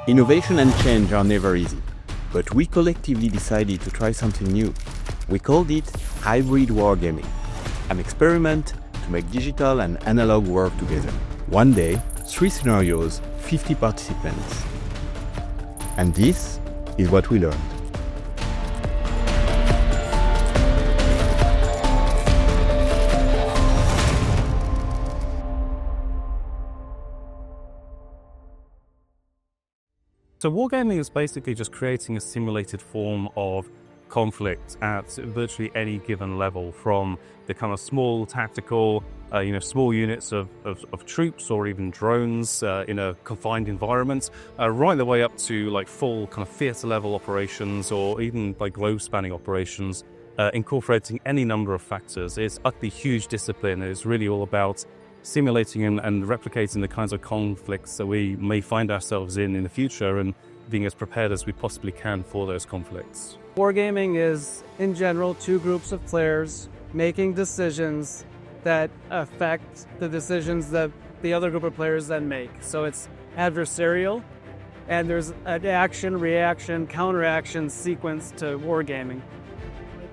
Innovation and change are never easy, but we collectively decided to try something new. We called it hybrid wargaming, an experiment to make digital and analog work together. One day, 3 scenarios, 50 participants. And this is what we learned. So wargaming is basically just creating a simulated form of conflict at virtually any given level, from the kind of small tactical, small units of troops or even drones in a confined environment, right the way up to like full kind of theatre level operations or even like globe spanning operations, incorporating any number of factors. It's utterly huge discipline. It's really all about simulating and replicating the kinds of conflicts that we may find ourselves in the future and being as prepared as we possibly can for those conflicts. Wargaming is, in general, 2 groups of players making decisions that affect the decisions that the other group of players then make. So it's adversarial, and there's an action, reaction, counteraction sequence to wargaming.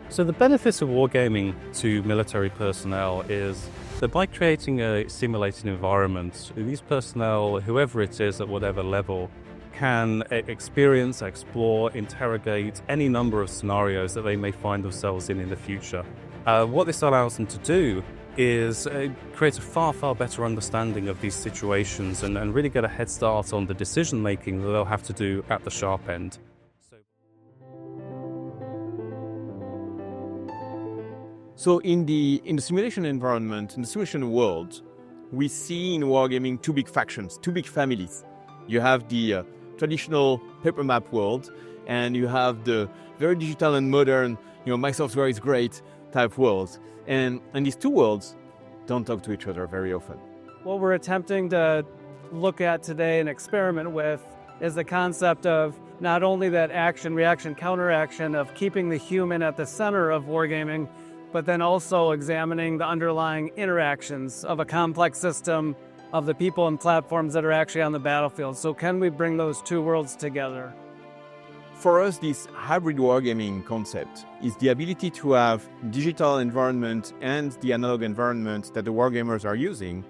So the benefits of wargaming to military personnel is that by creating a simulated environment, these personnel, whoever it is at whatever level, can experience, explore, interrogate any number of scenarios that they may find themselves in the future. What this allows them to do is create a far, far better understanding of these situations and really get a head start on the decision making that they'll have to do at the sharp end. So in the simulation environment, in the simulation world, we see in wargaming 2 big factions, 2 big families. You have the traditional paper map world, and you have the very digital and modern, my software is great type world. And these 2 worlds don't talk to each other very often. What we're attempting to look at today and experiment with is the concept of not only that action, reaction, counteraction of keeping the human at the center of wargaming, but then also examining the underlying interactions of a complex system of the people and platforms that are actually on the battlefield. So can we bring those 2 worlds together? For us, this hybrid wargaming concept is the ability to have digital environment and the analog environment that the wargamers are using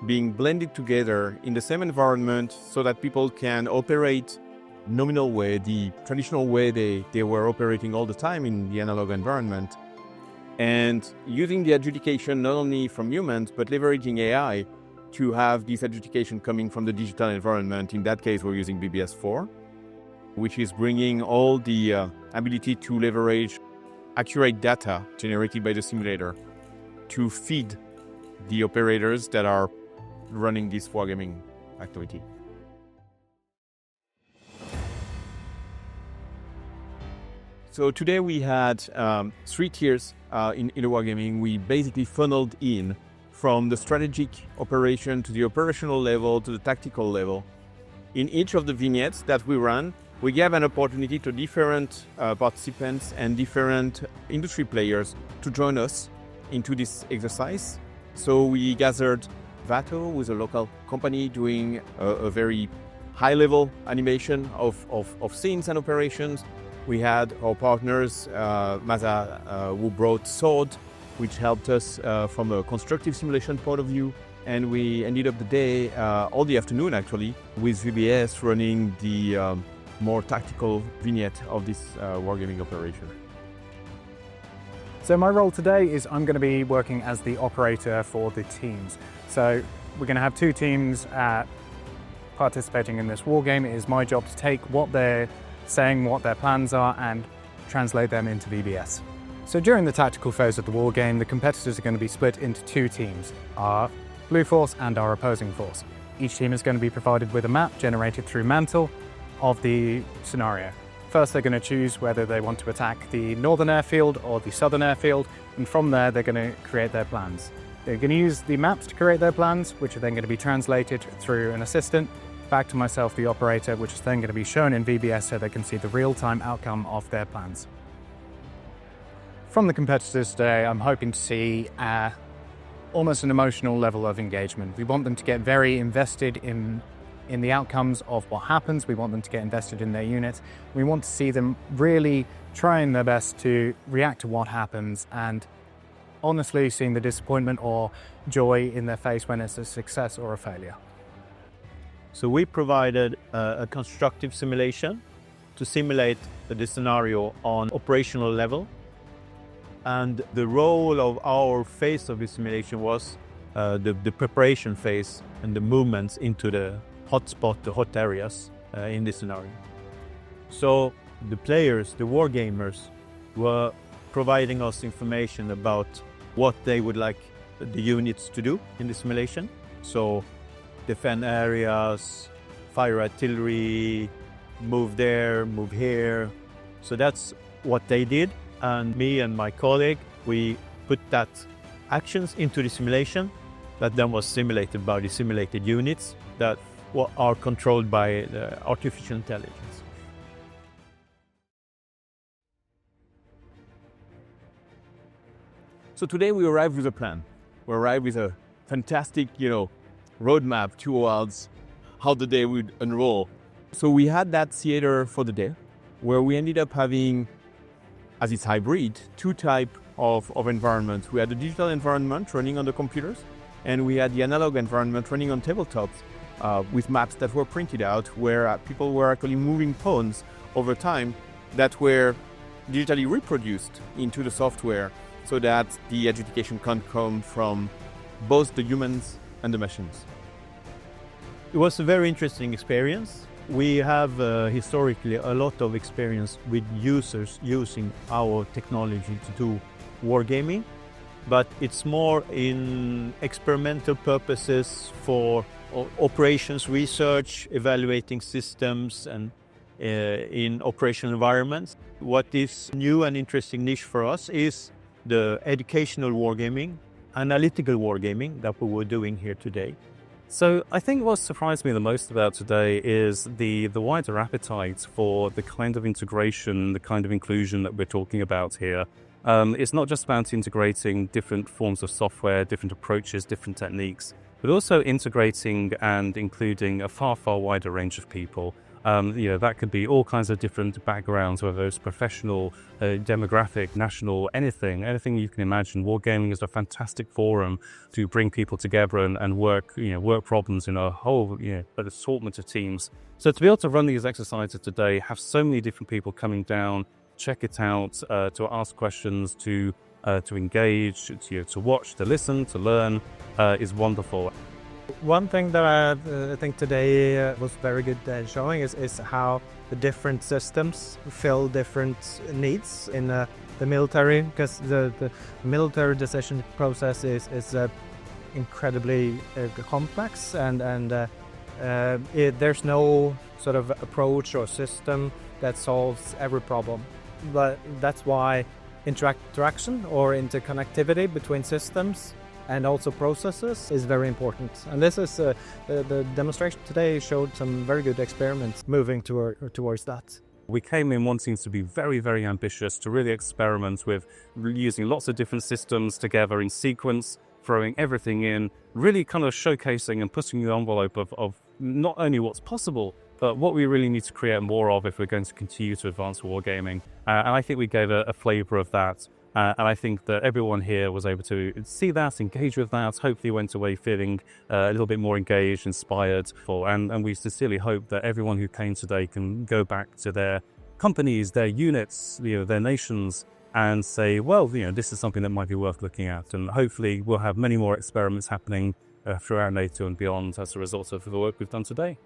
being blended together in the same environment so that people can operate nominal way, the traditional way they were operating all the time in the analog environment, and using the adjudication not only from humans, but leveraging AI to have this adjudication coming from the digital environment. In that case, we're using BBS4, which is bringing all the ability to leverage accurate data generated by the simulator to feed the operators that are running this wargaming activity. So today we had 3 tiers in the wargaming. We basically funneled in from the strategic operation to the operational level to the tactical level. In each of the vignettes that we run, we gave an opportunity to different participants and different industry players to join us into this exercise. So we gathered Levato, who is a local company doing a very high-level animation of scenes and operations. We had our partners, MASA, who brought Sword, which helped us from a constructive simulation point of view. And we ended up the day, all the afternoon actually, with VBS running the more tactical vignette of this wargaming operation. So my role today is I'm going to be working as the operator for the teams. So we're going to have 2 teams participating in this wargame. It is my job to take what they're saying, what their plans are, and translate them into VBS. So during the tactical phase of the wargame, the competitors are going to be split into 2 teams, our blue force and our opposing force. Each team is going to be provided with a map generated through Mantle of the scenario. First, they're going to choose whether they want to attack the northern airfield or the southern airfield, and from there they're going to create their plans. They're going to use the maps to create their plans, which are then going to be translated through an assistant back to myself, the operator, which is then going to be shown in VBS so they can see the real-time outcome of their plans. From the competitors today, I'm hoping to see almost an emotional level of engagement. We want them to get very invested in in the outcomes of what happens. We want them to get invested in their units. We want to see them really trying their best to react to what happens and honestly seeing the disappointment or joy in their face when it's a success or a failure. So we provided a constructive simulation to simulate the scenario on operational level. And the role of our phase of the simulation was the preparation phase and the movements into the hotspot, the hot areas in this scenario. So the players, the wargamers, were providing us information about what they would like the units to do in the simulation. So defend areas, fire artillery, move there, move here. So that's what they did. And me and my colleague, we put that actions into the simulation that then was simulated by the simulated units that are controlled by the artificial intelligence. So today we arrived with a plan. We arrived with a fantastic, roadmap towards how the day would unroll. So we had that theater for the day, where we ended up having, as it's hybrid, two types of environments. We had the digital environment running on the computers, and we had the analog environment running on tabletops with maps that were printed out, where people were actually moving pawns over time that were digitally reproduced into the software, so that the adjudication can come from both the humans and the machines. It was a very interesting experience. We have historically a lot of experience with users using our technology to do wargaming, but it's more in experimental purposes for operations research, evaluating systems, and in operational environments. What is new and interesting niche for us is the educational wargaming, analytical wargaming that we were doing here today. So I think what surprised me the most about today is the wider appetite for the kind of integration, the kind of inclusion that we're talking about here. It's not just about integrating different forms of software, different approaches, different techniques, but also integrating and including a far, far wider range of people. That could be all kinds of different backgrounds, whether it's professional, demographic, national, anything you can imagine. Wargaming is a fantastic forum to bring people together and work problems in a whole, an assortment of teams. So to be able to run these exercises today, have so many different people coming down, check it out, to ask questions, to engage, to watch, to listen, to learn, is wonderful. One thing that I think today was very good showing is how the different systems fill different needs in the military, because the military decision process is incredibly complex, and there's no sort of approach or system that solves every problem. But that's why interaction or interconnectivity between systems and also processes is very important. And this is the demonstration today showed some very good experiments moving towards that. We came in wanting to be very, very ambitious, to really experiment with using lots of different systems together in sequence, throwing everything in, really kind of showcasing and pushing the envelope of not only what's possible, but what we really need to create more of if we're going to continue to advance wargaming. And I think we gave a flavour of that. And I think that everyone here was able to see that, engage with that, hopefully went away feeling a little bit more engaged, inspired. And we sincerely hope that everyone who came today can go back to their companies, their units, their nations, and say, well, this is something that might be worth looking at. And hopefully we'll have many more experiments happening throughout NATO and beyond as a result of the work we've done today.